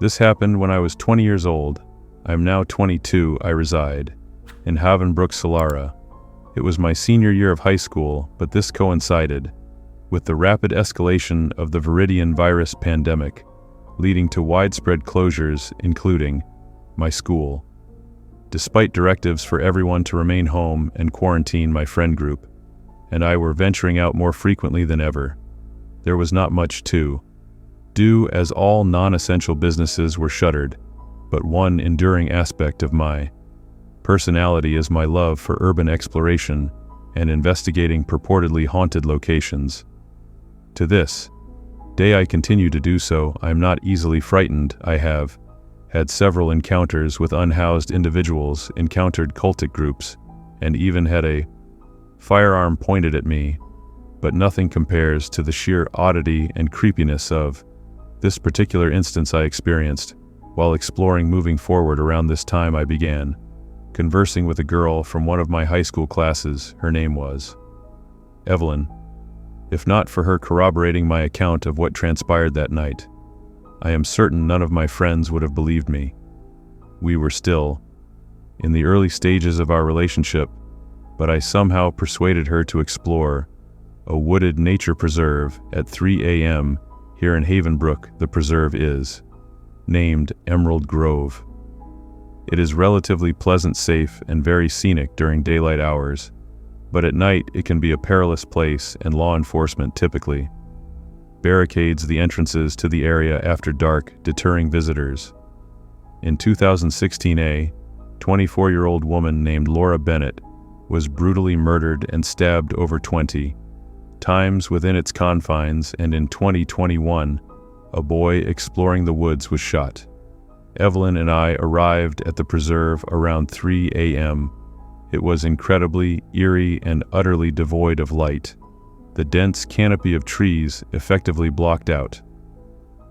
This happened when I was 20 years old. I am now 22. I reside in Havenbrook, Solara. It was my senior year of high school, but this coincided with the rapid escalation of the viridian virus pandemic, leading to widespread closures, including my school. Despite directives for everyone to remain home and quarantine, my friend group and I were venturing out more frequently than ever. There was not much to do, as all non-essential businesses were shuttered, but one enduring aspect of my personality is my love for urban exploration and investigating purportedly haunted locations. To this day I continue to do so. I am not easily frightened. I have had several encounters with unhoused individuals, encountered cultic groups, and even had a firearm pointed at me, but nothing compares to the sheer oddity and creepiness of this particular instance I experienced while exploring. Moving forward, around this time I began conversing with a girl from one of my high school classes. Her name was Evelyn. If not for her corroborating my account of what transpired that night, I am certain none of my friends would have believed me. We were still in the early stages of our relationship, but I somehow persuaded her to explore a wooded nature preserve at 3 a.m. here in Havenbrook. The preserve is named Emerald Grove. It is relatively pleasant, safe, and very scenic during daylight hours, but at night it can be a perilous place, and law enforcement typically barricades the entrances to the area after dark, deterring visitors. In 2016, a 24-year-old woman named Laura Bennett was brutally murdered and stabbed over 20 times within its confines, and in 2021, a boy exploring the woods was shot. Evelyn and I arrived at the preserve around 3 a.m. It was incredibly eerie and utterly devoid of light. The dense canopy of trees effectively blocked out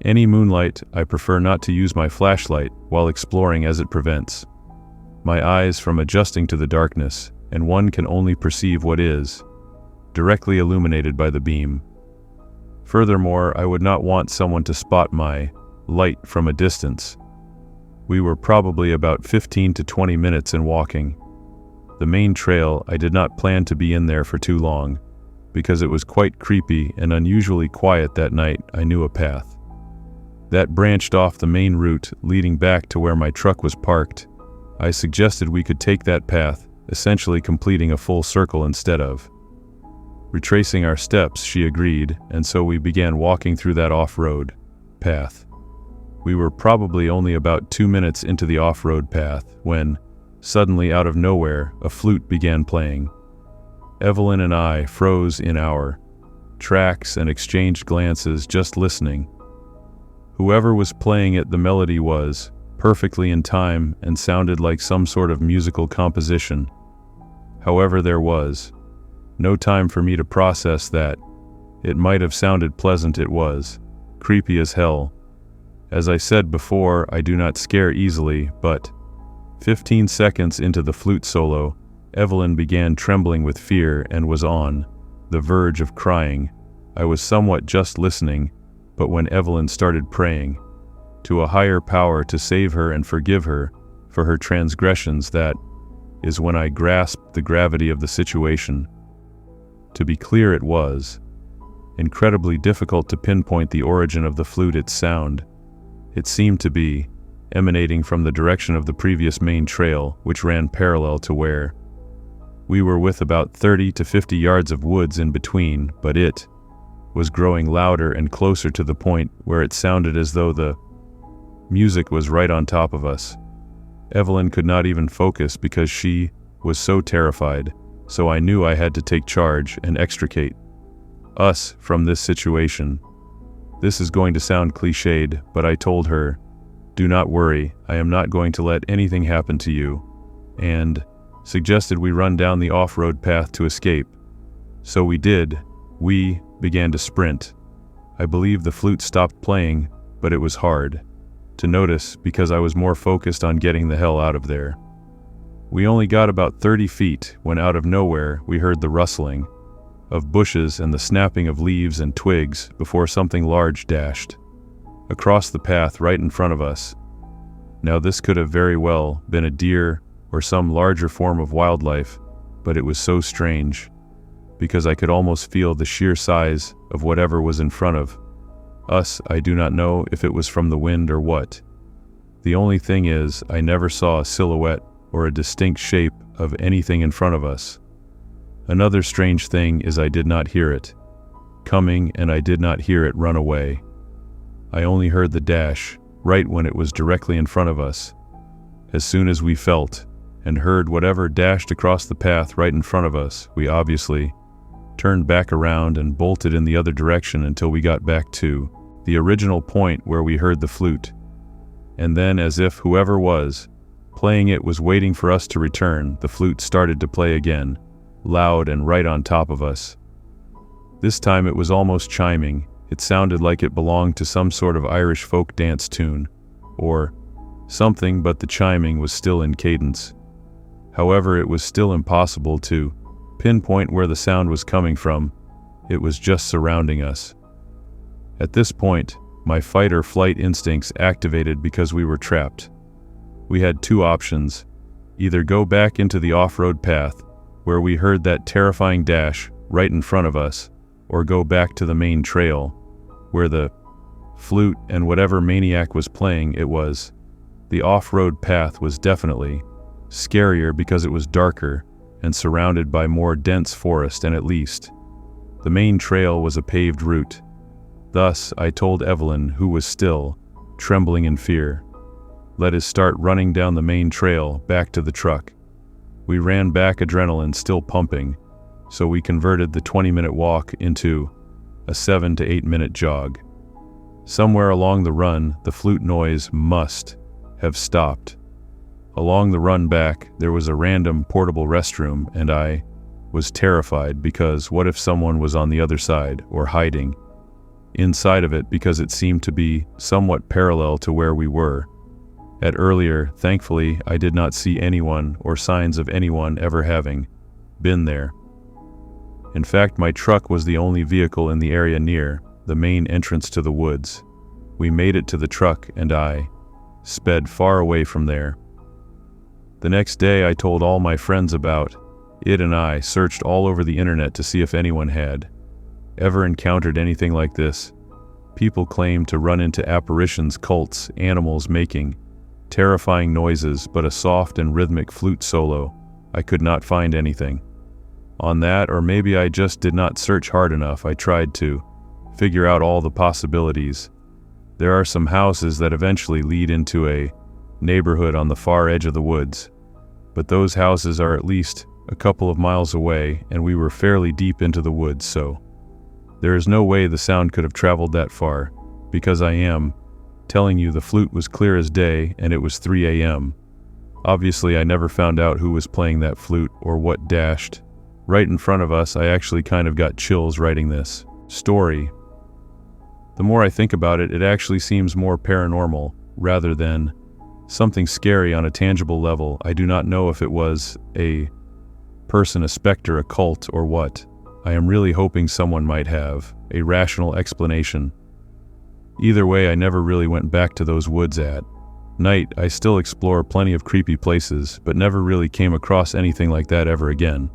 any moonlight. I prefer not to use my flashlight while exploring, as it prevents my eyes from adjusting to the darkness, and one can only perceive what is directly illuminated by the beam. Furthermore, I would not want someone to spot my light from a distance. We were probably about 15 to 20 minutes in walking the main trail. I did not plan to be in there for too long, because it was quite creepy and unusually quiet that night. I knew a path that branched off the main route leading back to where my truck was parked. I suggested we could take that path, essentially completing a full circle instead of retracing our steps. She agreed, and so we began walking through that off-road path. We were probably only about 2 minutes into the off-road path when, suddenly out of nowhere, a flute began playing. Evelyn and I froze in our tracks and exchanged glances, just listening. Whoever was playing it, the melody was perfectly in time and sounded like some sort of musical composition. However, there was no time for me to process that. It might have sounded pleasant. It was creepy as hell. As I said before, I do not scare easily, but 15 seconds into the flute solo, Evelyn began trembling with fear and was on the verge of crying. I was somewhat just listening, but when Evelyn started praying to a higher power to save her and forgive her for her transgressions, that is when I grasped the gravity of the situation. To be clear, it was incredibly difficult to pinpoint the origin of the flute. Its sound, it seemed to be emanating from the direction of the previous main trail, which ran parallel to where we were, with about 30 to 50 yards of woods in between, but it was growing louder and closer to the point where it sounded as though the music was right on top of us. Evelyn could not even focus because she was so terrified, so I knew I had to take charge and extricate us from this situation. This is going to sound cliched, but I told her, "Do not worry, I am not going to let anything happen to you," and suggested we run down the off-road path to escape. So we did. We began to sprint. I believe the flute stopped playing, but it was hard to notice because I was more focused on getting the hell out of there. We only got about 30 feet when out of nowhere we heard the rustling of bushes and the snapping of leaves and twigs before something large dashed across the path right in front of us. Now this could have very well been a deer or some larger form of wildlife, but it was so strange, because I could almost feel the sheer size of whatever was in front of us. I do not know if it was from the wind or what. The only thing is, I never saw a silhouette or a distinct shape of anything in front of us. Another strange thing is I did not hear it coming, and I did not hear it run away. I only heard the dash right when it was directly in front of us. As soon as we felt and heard whatever dashed across the path right in front of us, we obviously turned back around and bolted in the other direction until we got back to the original point where we heard the flute. And then, as if whoever was playing it was waiting for us to return, the flute started to play again, loud and right on top of us. This time it was almost chiming. It sounded like it belonged to some sort of Irish folk dance tune, or something, but the chiming was still in cadence. However, it was still impossible to pinpoint where the sound was coming from. It was just surrounding us. At this point, my fight or flight instincts activated because we were trapped. We had two options: either go back into the off-road path, where we heard that terrifying dash right in front of us, or go back to the main trail, where the flute and whatever maniac was playing it was. The off-road path was definitely scarier because it was darker and surrounded by more dense forest, and at least the main trail was a paved route. Thus, I told Evelyn, who was still trembling in fear, let us start running down the main trail back to the truck. We ran back, adrenaline still pumping, so we converted the 20-minute walk into a 7 to 8 minute jog. Somewhere along the run, the flute noise must have stopped. Along the run back, there was a random portable restroom, and I was terrified because what if someone was on the other side or hiding inside of it, because it seemed to be somewhat parallel to where we were at earlier. Thankfully, I did not see anyone or signs of anyone ever having been there. In fact, my truck was the only vehicle in the area near the main entrance to the woods. We made it to the truck, and I sped far away from there. The next day, I told all my friends about it, and I searched all over the internet to see if anyone had ever encountered anything like this. People claim to run into apparitions, cults, animals making terrifying noises, but a soft and rhythmic flute solo. I could not find anything on that, or maybe I just did not search hard enough. I tried to figure out all the possibilities. There are some houses that eventually lead into a neighborhood on the far edge of the woods, but those houses are at least a couple of miles away, and we were fairly deep into the woods, so there is no way the sound could have traveled that far, because I am telling you, the flute was clear as day, and it was 3 a.m. Obviously, I never found out who was playing that flute or what dashed right in front of us. I actually kind of got chills writing this story. The more I think about it, it actually seems more paranormal rather than something scary on a tangible level. I do not know if it was a person, a specter, a cult, or what. I am really hoping someone might have a rational explanation. Either way, I never really went back to those woods at night. I still explore plenty of creepy places, but never really came across anything like that ever again.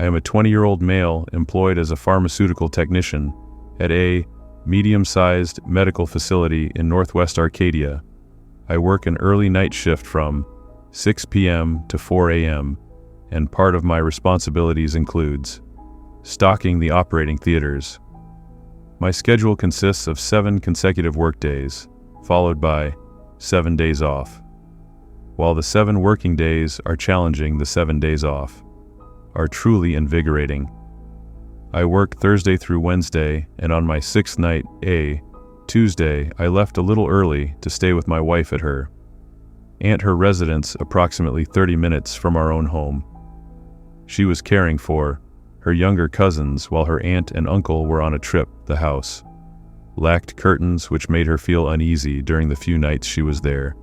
I am a 20-year-old male employed as a pharmaceutical technician at a medium-sized medical facility in Northwest Arcadia. I work an early night shift from 6 p.m. to 4 a.m., and part of my responsibilities includes stocking the operating theaters. My schedule consists of 7 consecutive workdays, followed by 7 days off. While the 7 working days are challenging, the 7 days off are truly invigorating. I work Thursday through Wednesday, and on my 6th night, Tuesday, I left a little early to stay with my wife at her residence, approximately 30 minutes from our own home. She was caring for her younger cousins while her aunt and uncle were on a trip. The house lacked curtains, which made her feel uneasy during the few nights she was there.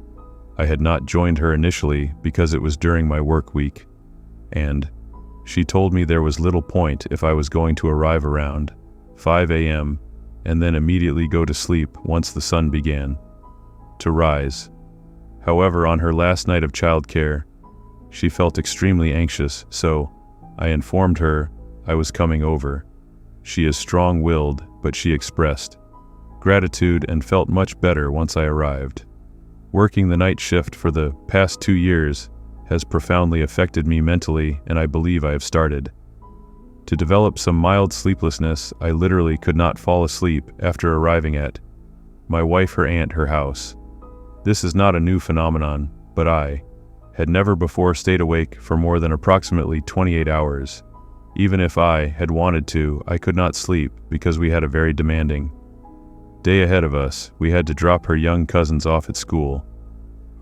I had not joined her initially because it was during my work week, and she told me there was little point if I was going to arrive around 5 a.m. and then immediately go to sleep once the sun began to rise. However, on her last night of childcare, she felt extremely anxious, so I informed her I was coming over. She is strong-willed, but she expressed gratitude and felt much better once I arrived. Working the night shift for the past 2 years has profoundly affected me mentally, and I believe I have started to develop some mild sleeplessness. I literally could not fall asleep after arriving at my wife, her aunt, her house. This is not a new phenomenon, but I had never before stayed awake for more than approximately 28 hours. Even if I had wanted to, I could not sleep because we had a very demanding day ahead of us. We had to drop her young cousins off at school.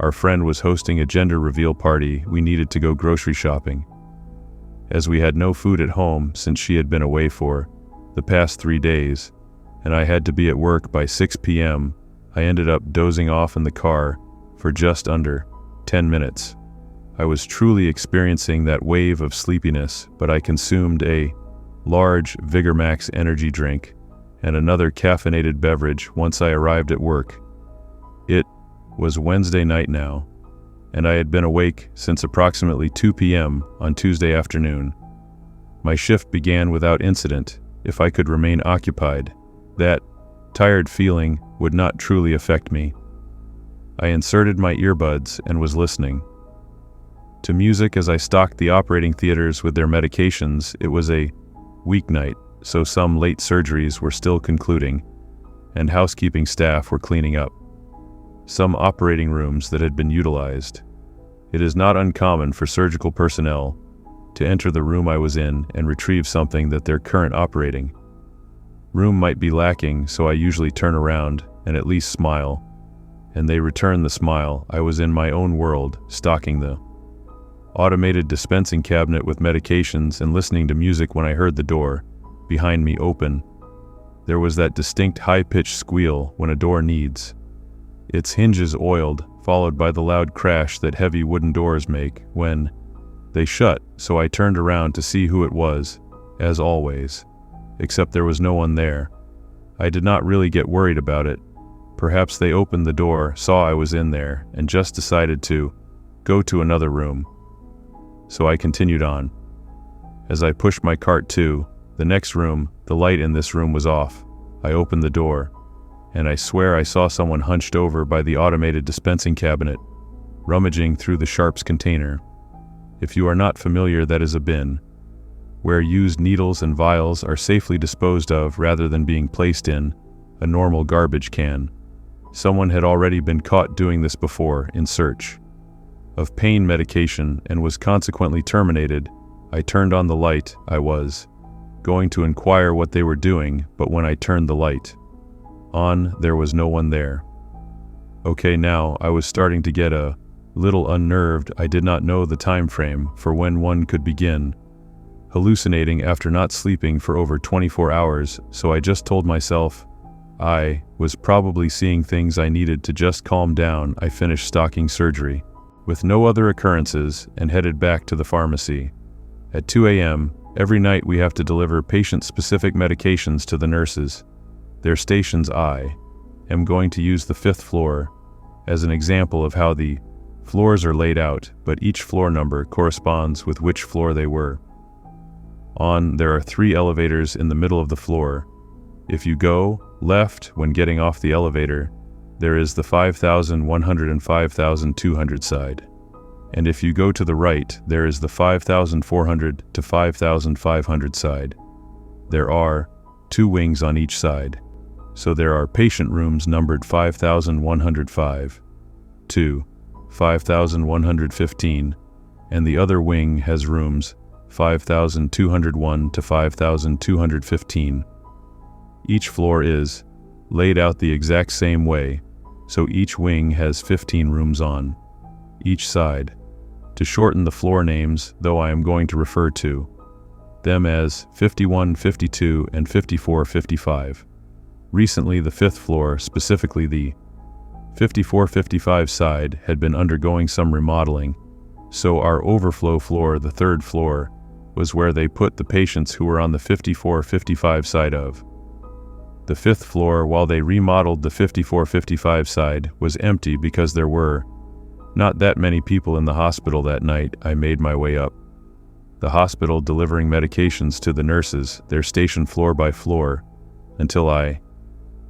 Our friend was hosting a gender reveal party. We needed to go grocery shopping, as we had no food at home since she had been away for the past 3 days, and I had to be at work by 6 p.m. I ended up dozing off in the car for just under 10 minutes. I was truly experiencing that wave of sleepiness, but I consumed a large Vigor Max energy drink and another caffeinated beverage once I arrived at work. It was Wednesday night now, and I had been awake since approximately 2 p.m. on Tuesday afternoon. My shift began without incident. If I could remain occupied, that tired feeling would not truly affect me. I inserted my earbuds and was listening to music as I stalked the operating theaters with their medications. It was a weeknight, so some late surgeries were still concluding, and housekeeping staff were cleaning up some operating rooms that had been utilized. It is not uncommon for surgical personnel to enter the room I was in and retrieve something that their current operating room might be lacking, so I usually turn around and at least smile, and they return the smile. I was in my own world, stocking the automated dispensing cabinet with medications and listening to music when I heard the door behind me open. There was that distinct high-pitched squeal when a door needs its hinges oiled, followed by the loud crash that heavy wooden doors make when they shut, so I turned around to see who it was, as always, except there was no one there. I did not really get worried about it. Perhaps they opened the door, saw I was in there, and just decided to go to another room. So I continued on. As I pushed my cart to the next room, the light in this room was off. I opened the door, and I swear I saw someone hunched over by the automated dispensing cabinet, rummaging through the sharps container. If you are not familiar, that is a bin, where used needles and vials are safely disposed of rather than being placed in a normal garbage can. Someone had already been caught doing this before in search of pain medication and was consequently terminated. I turned on the light. I was going to inquire what they were doing, but when I turned the light on, there was no one there. Okay, now I was starting to get a little unnerved. I did not know the time frame for when one could begin hallucinating after not sleeping for over 24 hours, so I just told myself I was probably seeing things I needed to just calm down. I finished stocking surgery with no other occurrences and headed back to the pharmacy. At 2 a.m. every night we have to deliver patient-specific medications to the nurses. Their stations. I am going to use the 5th floor as an example of how the floors are laid out, but each floor number corresponds with which floor they were on. There are 3 elevators in the middle of the floor. If you go left when getting off the elevator, there is the 5,100 and 5,200 side. And if you go to the right, there is the 5,400 to 5,500 side. There are 2 wings on each side. So there are patient rooms numbered 5,105 to 5,115, and the other wing has rooms 5,201 to 5,215. Each floor is laid out the exact same way, so each wing has 15 rooms on each side. To shorten the floor names, though, I am going to refer to them as 51, 52, and 54, 55. Recently, the 5th floor, specifically the 54-55 side, had been undergoing some remodeling, so our overflow floor, the 3rd floor, was where they put the patients who were on the 54-55 side of The 5th floor, while they remodeled the 54-55 side, was empty because there were not that many people in the hospital that night. I made my way up the hospital, delivering medications to the nurses, their station floor by floor, until I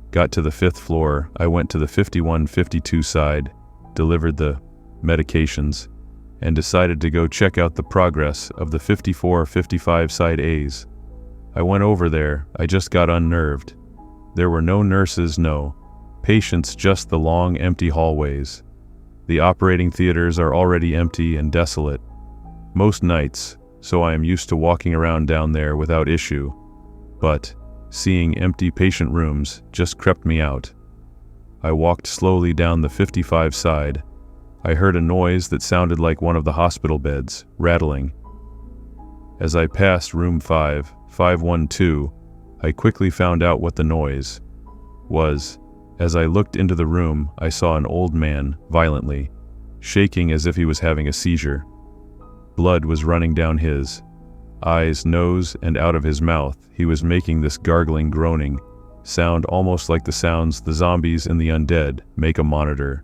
got to the 5th floor. I went to the 51-52 side, delivered the medications, and decided to go check out the progress of the 54-55 side A's. I went over there. I just got unnerved. There were no nurses, no patients, just the long, empty hallways. The operating theaters are already empty and desolate most nights, so I am used to walking around down there without issue. But seeing empty patient rooms just crept me out. I walked slowly down the 55 side. I heard a noise that sounded like one of the hospital beds rattling. As I passed room 512, I quickly found out what the noise was. As I looked into the room, I saw an old man, violently shaking as if he was having a seizure. Blood was running down his eyes, nose, and out of his mouth. He was making this gargling, groaning sound, almost like the sounds the zombies in The Undead make. A monitor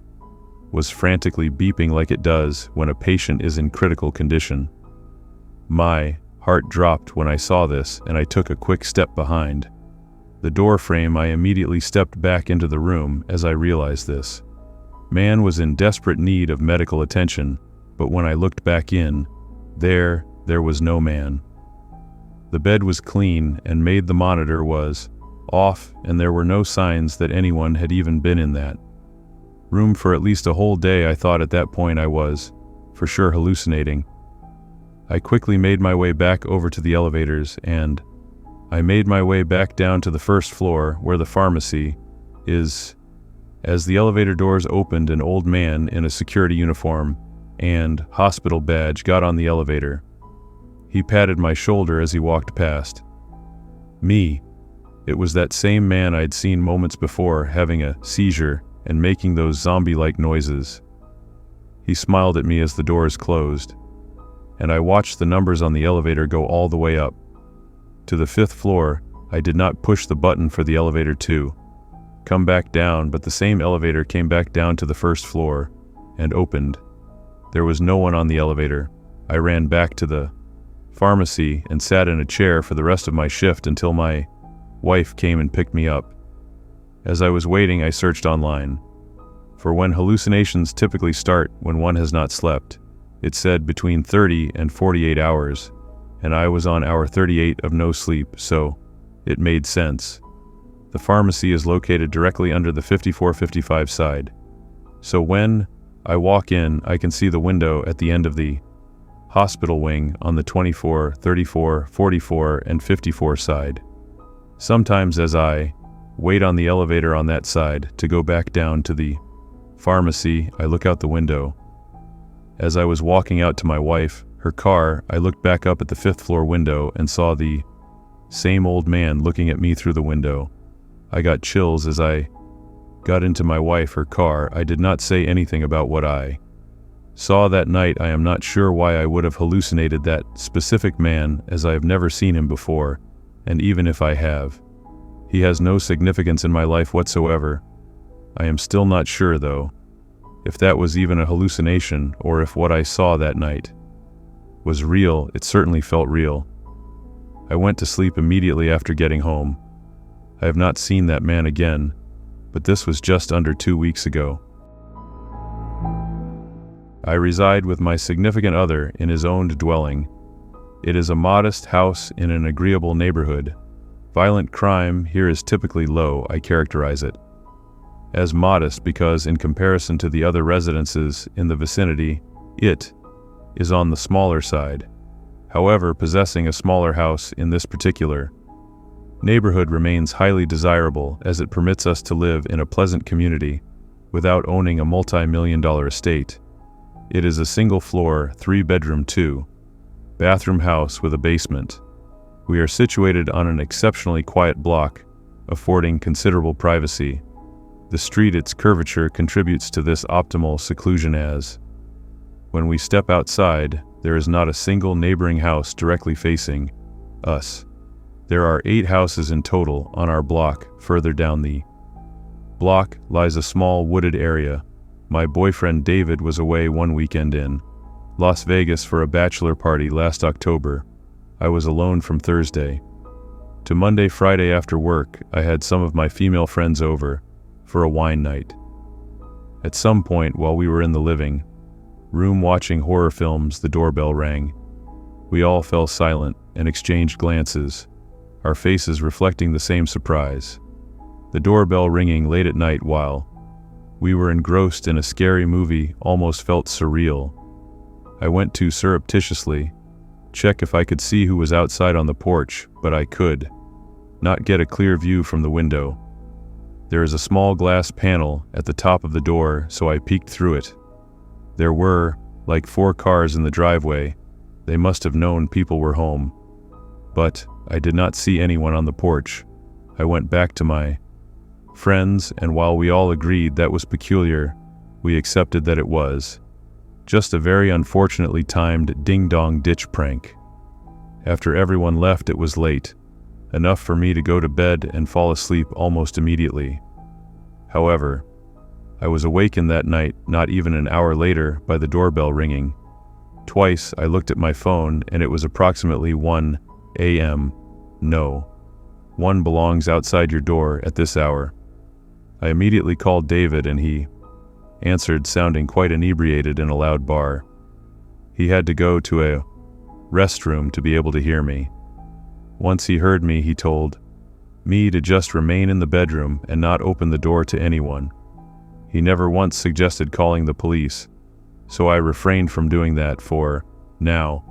was frantically beeping like it does when a patient is in critical condition. My heart dropped when I saw this, and I took a quick step behind the door frame. I immediately stepped back into the room as I realized this man was in desperate need of medical attention, but when I looked back in, there was no man. The bed was clean and made, the monitor was off, and there were no signs that anyone had even been in that room for at least a whole day. I thought at that point I was, for sure, hallucinating. I quickly made my way back over to the elevators, and I made my way back down to the 1st floor where the pharmacy is. As the elevator doors opened, an old man in a security uniform and hospital badge got on the elevator. He patted my shoulder as he walked past me. It was that same man I'd seen moments before having a seizure and making those zombie-like noises. He smiled at me as the doors closed, and I watched the numbers on the elevator go all the way up to the 5th floor. I did not push the button for the elevator to come back down, but the same elevator came back down to the 1st floor and opened. There was no one on the elevator. I ran back to the pharmacy and sat in a chair for the rest of my shift until my wife came and picked me up. As I was waiting, I searched online for when hallucinations typically start when one has not slept. It said between 30 and 48 hours, and I was on hour 38 of no sleep, so it made sense. The pharmacy is located directly under the 54-55 side. So when I walk in, I can see the window at the end of the hospital wing on the 24, 34, 44, and 54 side. Sometimes as I wait on the elevator on that side to go back down to the pharmacy, I look out the window. As I was walking out to my wife, her car, I looked back up at the 5th floor window and saw the same old man looking at me through the window. I got chills as I got into my wife, her car. I did not say anything about what I saw that night. I am not sure why I would have hallucinated that specific man, as I have never seen him before, and even if I have, he has no significance in my life whatsoever. I am still not sure, though, if that was even a hallucination or if what I saw that night was real. It certainly felt real. I went to sleep immediately after getting home. I have not seen that man again, but this was just under 2 weeks ago. I reside with my significant other in his owned dwelling. It is a modest house in an agreeable neighborhood. Violent crime here is typically low. I characterize it as modest because, in comparison to the other residences in the vicinity, it is on the smaller side. However, possessing a smaller house in this particular neighborhood remains highly desirable, as it permits us to live in a pleasant community without owning a multi-million-dollar estate. It is a single-floor, 3-bedroom, 2-bathroom house with a basement. We are situated on an exceptionally quiet block, affording considerable privacy. The street, its curvature, contributes to this optimal seclusion, as when we step outside, there is not a single neighboring house directly facing us. There are 8 houses in total on our block. Further down the block lies a small wooded area. My boyfriend David was away one weekend in Las Vegas for a bachelor party last October. I was alone from Thursday to Monday. Friday after work, I had some of my female friends over for a wine night. At some point while we were in the living room watching horror films, the doorbell rang. We all fell silent and exchanged glances, our faces reflecting the same surprise. The doorbell ringing late at night while we were engrossed in a scary movie almost felt surreal. I went to surreptitiously check if I could see who was outside on the porch, but I could not get a clear view from the window. There is a small glass panel at the top of the door, so I peeked through it. There were, like 4 cars in the driveway. They must have known people were home. But I did not see anyone on the porch. I went back to my friends, and while we all agreed that was peculiar, we accepted that it was just a very unfortunately timed ding-dong ditch prank. After everyone left, it was late, enough for me to go to bed and fall asleep almost immediately. However, I was awakened that night, not even an hour later, by the doorbell ringing. Twice I looked at my phone, and it was approximately 1 a.m. No one belongs outside your door at this hour. I immediately called David, and he answered, sounding quite inebriated in a loud bar. He had to go to a restroom to be able to hear me. Once he heard me, he told me to just remain in the bedroom and not open the door to anyone. He never once suggested calling the police, so I refrained from doing that for now.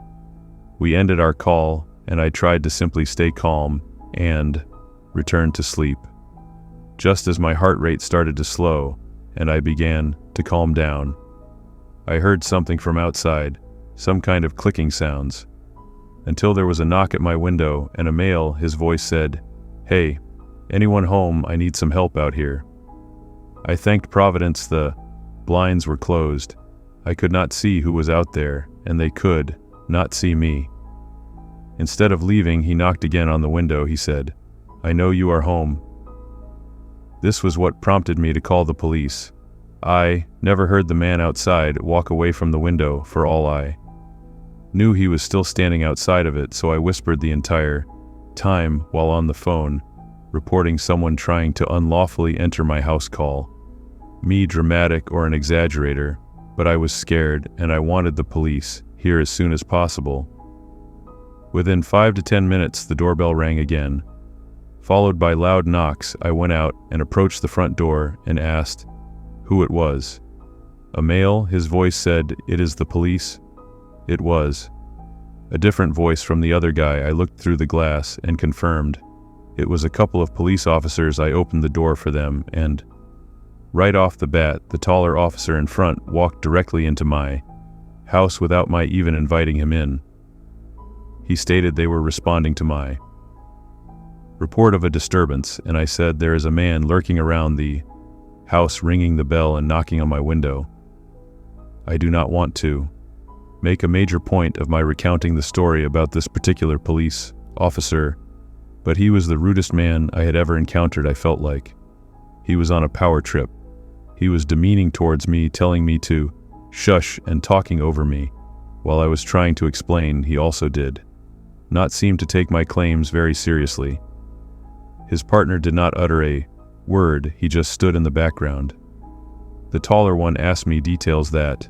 We ended our call, and I tried to simply stay calm and return to sleep. Just as my heart rate started to slow and I began to calm down, I heard something from outside, some kind of clicking sounds, until there was a knock at my window, and a male, his voice said, "Hey, anyone home? I need some help out here." I thanked Providence the blinds were closed. I could not see who was out there, and they could not see me. Instead of leaving, he knocked again on the window. He said, "I know you are home." This was what prompted me to call the police. I never heard the man outside walk away from the window. For all I knew, he was still standing outside of it, so I whispered the entire time while on the phone, reporting someone trying to unlawfully enter my house. Call me dramatic or an exaggerator, but I was scared and I wanted the police here as soon as possible. Within 5 to 10 minutes, the doorbell rang again, followed by loud knocks. I went out and approached the front door and asked who it was. A male, his voice said, "It is the police." It was a different voice from the other guy. I looked through the glass and confirmed it was a couple of police officers. I opened the door for them, and right off the bat, the taller officer in front walked directly into my house without my even inviting him in. He stated they were responding to my report of a disturbance, and I said, "There is a man lurking around the house, ringing the bell and knocking on my window." I do not want to make a major point of my recounting the story about this particular police officer, but he was the rudest man I had ever encountered. I felt like he was on a power trip. He was demeaning towards me, telling me to shush and talking over me while I was trying to explain. He also did not seem to take my claims very seriously. His partner did not utter a word, he just stood in the background. The taller one asked me details that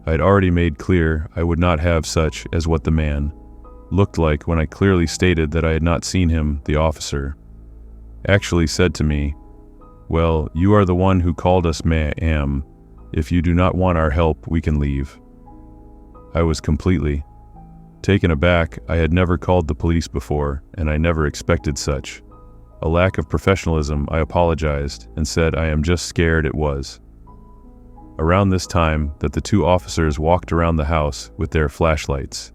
I had already made clear I would not have, such as what the man looked like, when I clearly stated that I had not seen him. The officer actually said to me, "Well, you are the one who called us, ma'am. If you do not want our help, we can leave." I was completely taken aback. I had never called the police before, and I never expected such a lack of professionalism. I apologized and said, "I am just scared." It was around this time that the 2 officers walked around the house with their flashlights.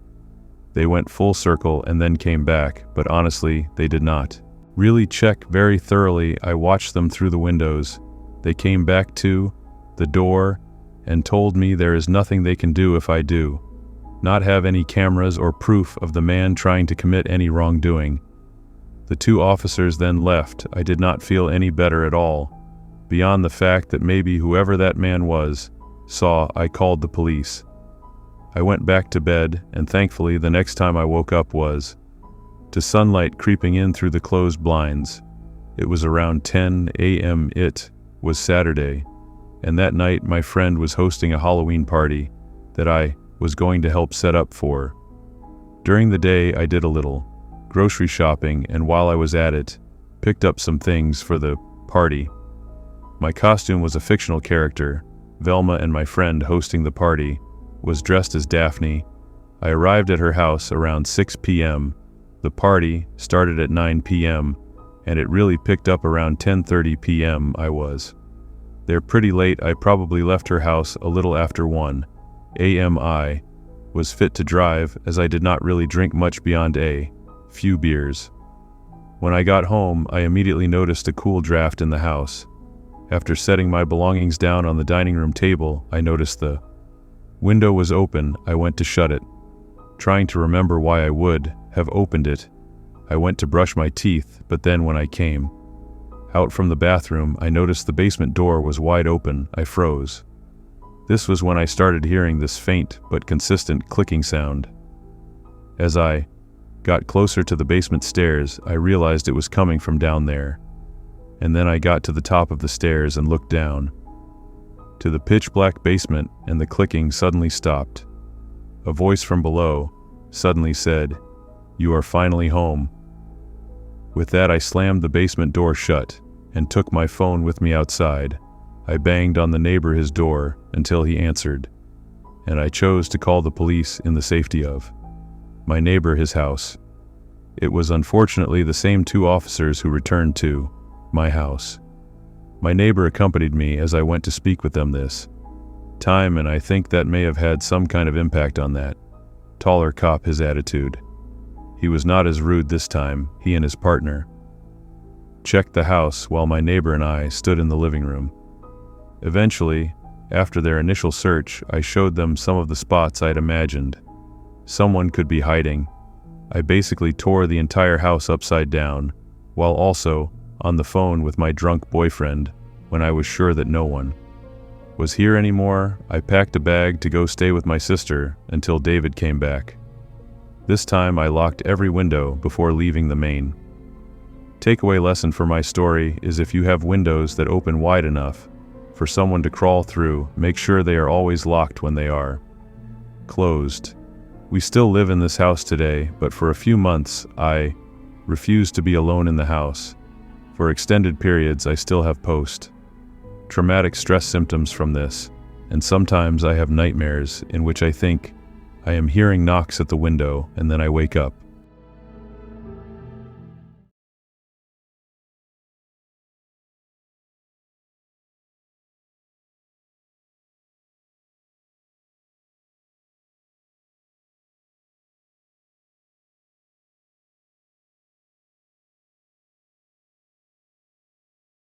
They went full circle and then came back, but honestly, they did not really check very thoroughly. I watched them through the windows. They came back to the door and told me there is nothing they can do if I do not have any cameras or proof of the man trying to commit any wrongdoing. The two officers then left. I did not feel any better at all, beyond the fact that maybe whoever that man was saw I called the police. I went back to bed, and thankfully the next time I woke up was to sunlight creeping in through the closed blinds. It was around 10 a.m. It was Saturday, and that night my friend was hosting a Halloween party that I was going to help set up for. During the day I did a little grocery shopping, and while I was at it, picked up some things for the party. My costume was a fictional character. Velma, and my friend hosting the party was dressed as Daphne. I arrived at her house around 6 p.m. The party started at 9 p.m. and it really picked up around 10:30 p.m. I was there pretty late. I probably left her house a little after 1 a.m. I was fit to drive, as I did not really drink much beyond a few beers. When I got home, I immediately noticed a cool draft in the house. After setting my belongings down on the dining room table, I noticed the window was open. I went to shut it, trying to remember why I would have opened it. I went to brush my teeth, but then when I came out from the bathroom, I noticed the basement door was wide open. I froze. This was when I started hearing this faint but consistent clicking sound. As I got closer to the basement stairs, I realized it was coming from down there. And then I got to the top of the stairs and looked down to the pitch-black basement, and the clicking suddenly stopped. A voice from below suddenly said, "You are finally home." With that, I slammed the basement door shut and took my phone with me outside. I banged on the neighbor his door until he answered, and I chose to call the police in the safety of my neighbor his house. It was unfortunately the same two officers who returned to my house. My neighbor accompanied me as I went to speak with them this time, and I think that may have had some kind of impact on that taller cop, his attitude. He was not as rude this time. He and his partner checked the house while my neighbor and I stood in the living room. Eventually, after their initial search, I showed them some of the spots I'd imagined someone could be hiding. I basically tore the entire house upside down, while also on the phone with my drunk boyfriend when I was sure that no one was here anymore. I packed a bag to go stay with my sister until David came back. This time I locked every window before leaving the main. Takeaway lesson for my story is, if you have windows that open wide enough for someone to crawl through, make sure they are always locked when they are closed. We still live in this house today, but for a few months I refuse to be alone in the house. For extended periods I still have post-traumatic stress symptoms from this, and sometimes I have nightmares in which I think I am hearing knocks at the window, and then I wake up.